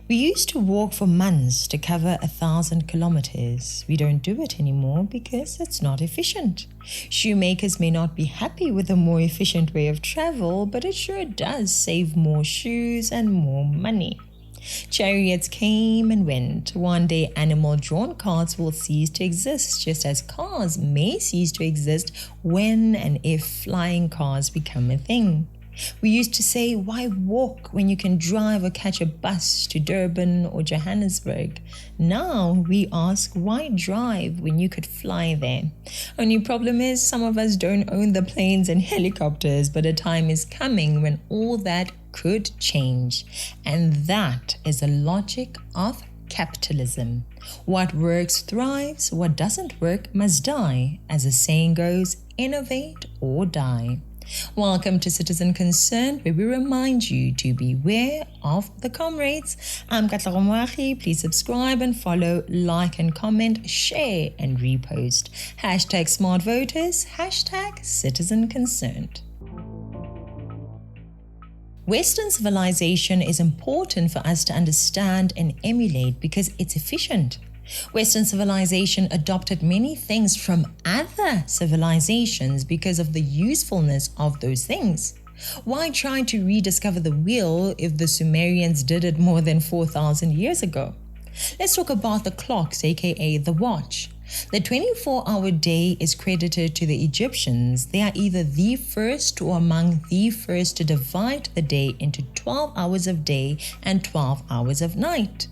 We used to walk for months to cover 1,000 kilometers. We don't do it anymore because it's not efficient. Shoemakers may not be happy with a more efficient way of travel, but it sure does save more shoes and more money. Chariots came and went. One day, animal-drawn carts will cease to exist, just as cars may cease to exist when and if flying cars become a thing. We used to say, why walk when you can drive or catch a bus to Durban or Johannesburg? Now we ask, why drive when you could fly there? Only problem is some of us don't own the planes and helicopters, but a time is coming when all that could change. And that is the logic of capitalism. What works thrives, what doesn't work must die. As the saying goes, innovate or die. Welcome to Citizen Concern, where we remind you to beware of the comrades. I'm Katla Romwachi. Please subscribe and follow, like and comment, share and repost. Hashtag smart voters, hashtag Citizen Concerned. Western civilization is important for us to understand and emulate because it's efficient. Western civilization adopted many things from other civilizations because of the usefulness of those things. Why try to rediscover the wheel if the Sumerians did it more than 4,000 years ago? Let's talk about the clocks, aka the watch. The 24-hour day is credited to the Egyptians. They are either the first or among the first to divide the day into 12 hours of day and 12 hours of night.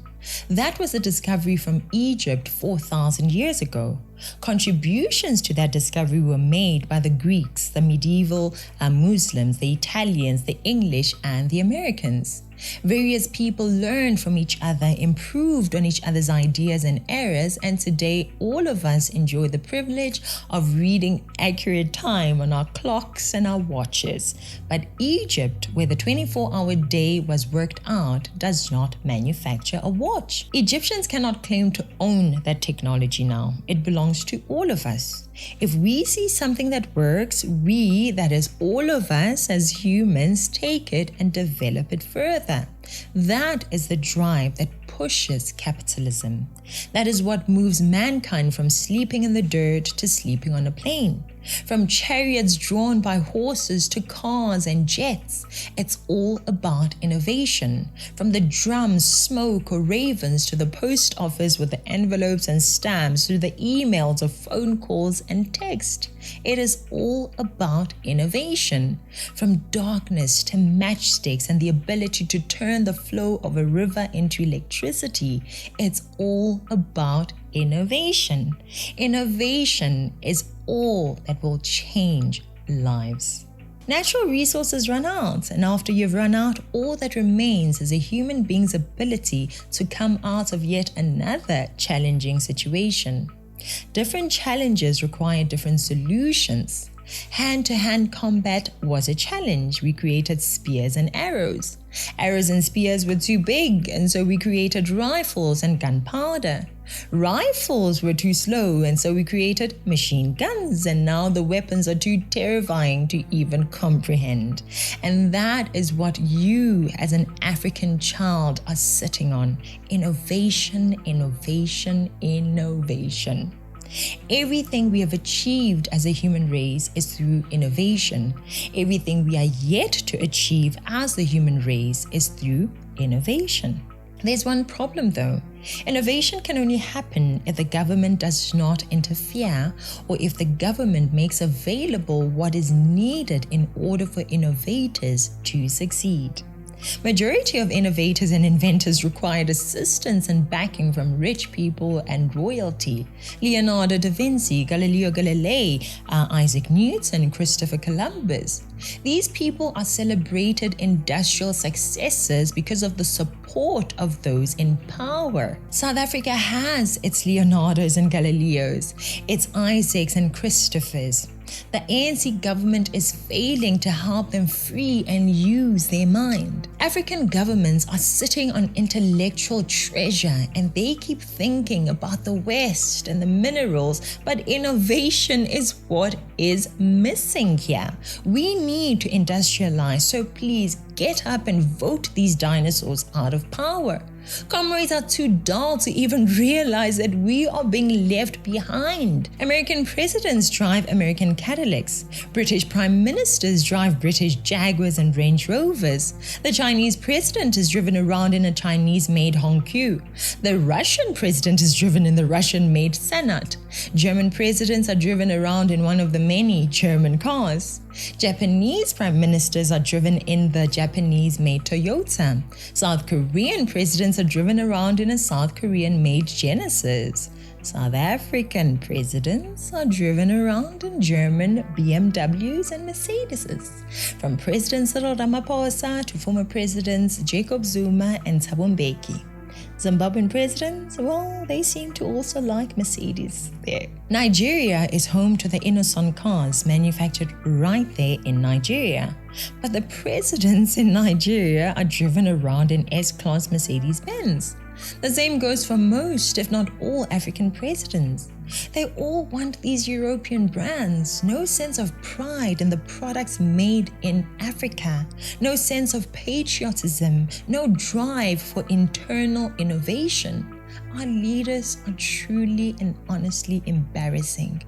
That was a discovery from Egypt 4,000 years ago. Contributions to that discovery were made by the Greeks, the medieval Muslims, the Italians, the English, and the Americans. Various people learned from each other, improved on each other's ideas and errors, and today all of us enjoy the privilege of reading accurate time on our clocks and our watches. But Egypt, where the 24-hour day was worked out, does not manufacture a watch. Egyptians cannot claim to own that technology now. It belongs to all of us. If we see something that works, we, that is all of us as humans, take it and develop it further. That is the drive that pushes capitalism. That is what moves mankind from sleeping in the dirt to sleeping on a plane. From chariots drawn by horses to cars and jets, it's all about innovation. From the drums, smoke, or ravens to the post office with the envelopes and stamps to the emails or phone calls and text, it is all about innovation. From darkness to matchsticks and the ability to turn the flow of a river into electricity, it's all about innovation. Innovation is all that will change lives. Natural resources run out, and after you've run out, all that remains is a human being's ability to come out of yet another challenging situation. Different challenges require different solutions. Hand-to-hand combat was a challenge. We created spears and arrows. Arrows and spears were too big, and so we created rifles and gunpowder. Rifles were too slow, and so we created machine guns, and now the weapons are too terrifying to even comprehend. And that is what you, as an African child, are sitting on. Innovation, innovation, innovation. Everything we have achieved as a human race is through innovation. Everything we are yet to achieve as the human race is through innovation. There's one problem though. Innovation can only happen if the government does not interfere or if the government makes available what is needed in order for innovators to succeed. Majority of innovators and inventors required assistance and backing from rich people and royalty. Leonardo da Vinci, Galileo Galilei, Isaac Newton, Christopher Columbus. These people are celebrated industrial successes because of the support of those in power. South Africa has its Leonardos and Galileos, its Isaacs and Christophers. The ANC government is failing to help them free and use their mind. African governments are sitting on intellectual treasure and they keep thinking about the West and the minerals, but innovation is what is missing here. We need to industrialize, so please get up and vote these dinosaurs out of power. Comrades are too dull to even realize that we are being left behind. American presidents drive American Cadillacs. British prime ministers drive British Jaguars and Range Rovers. The Chinese president is driven around in a Chinese-made Hongqiu. The Russian president is driven in the Russian-made Senat. German presidents are driven around in one of the many German cars. Japanese prime ministers are driven in the Japanese-made Toyota. South Korean presidents are driven around in a South Korean-made Genesis. South African presidents are driven around in German BMWs and Mercedeses. From President Cyril Ramaphosa to former presidents Jacob Zuma and Thabo Mbeki. Zimbabwean presidents, well, they seem to also like Mercedes there. Nigeria is home to the Innoson cars manufactured right there in Nigeria. But the presidents in Nigeria are driven around in S-Class Mercedes-Benz. The same goes for most, if not all, African presidents. They all want these European brands. No sense of pride in the products made in Africa. No sense of patriotism. No drive for internal innovation. Our leaders are truly and honestly embarrassing.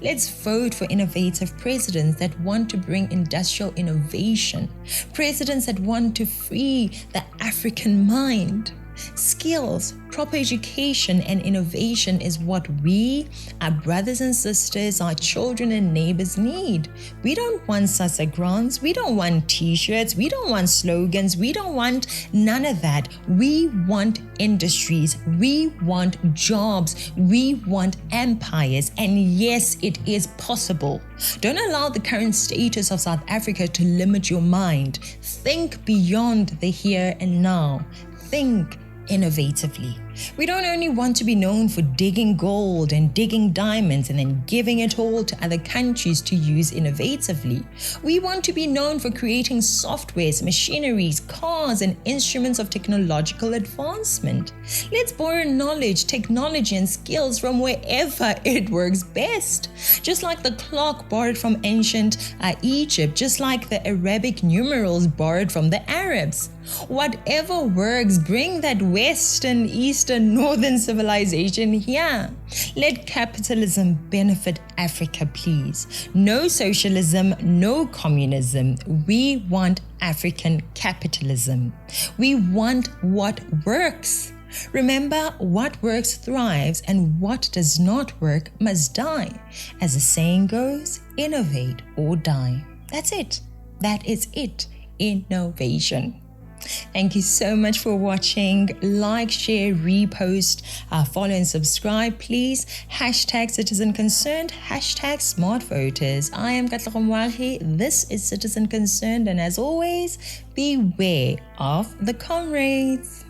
Let's vote for innovative presidents that want to bring industrial innovation. Presidents that want to free the African mind. Skills, proper education, and innovation is what we, our brothers and sisters, our children and neighbors need. We don't want SASSA grants, we don't want t-shirts, we don't want slogans, we don't want none of that. We want industries, we want jobs, we want empires, and yes, it is possible. Don't allow the current status of South Africa to limit your mind. Think beyond the here and now. Think innovatively. We don't only want to be known for digging gold and digging diamonds and then giving it all to other countries to use innovatively. We want to be known for creating softwares, machineries, cars, and instruments of technological advancement. Let's borrow knowledge, technology, and skills from wherever it works best. Just like the clock borrowed from ancient Egypt, just like the Arabic numerals borrowed from the Arabs. Whatever works, bring that Western, Eastern, Northern civilization here. Let capitalism benefit Africa, please. No socialism, no communism. We want African capitalism. We want what works. Remember, what works thrives and what does not work must die. As the saying goes, innovate or die. That's it. That is it. Innovation. Thank you so much for watching. Like, share, repost, follow and subscribe, please. Hashtag Citizen Concerned, hashtag Smart Voters. I am Katlego. This is Citizen Concerned, and as always, beware of the comrades.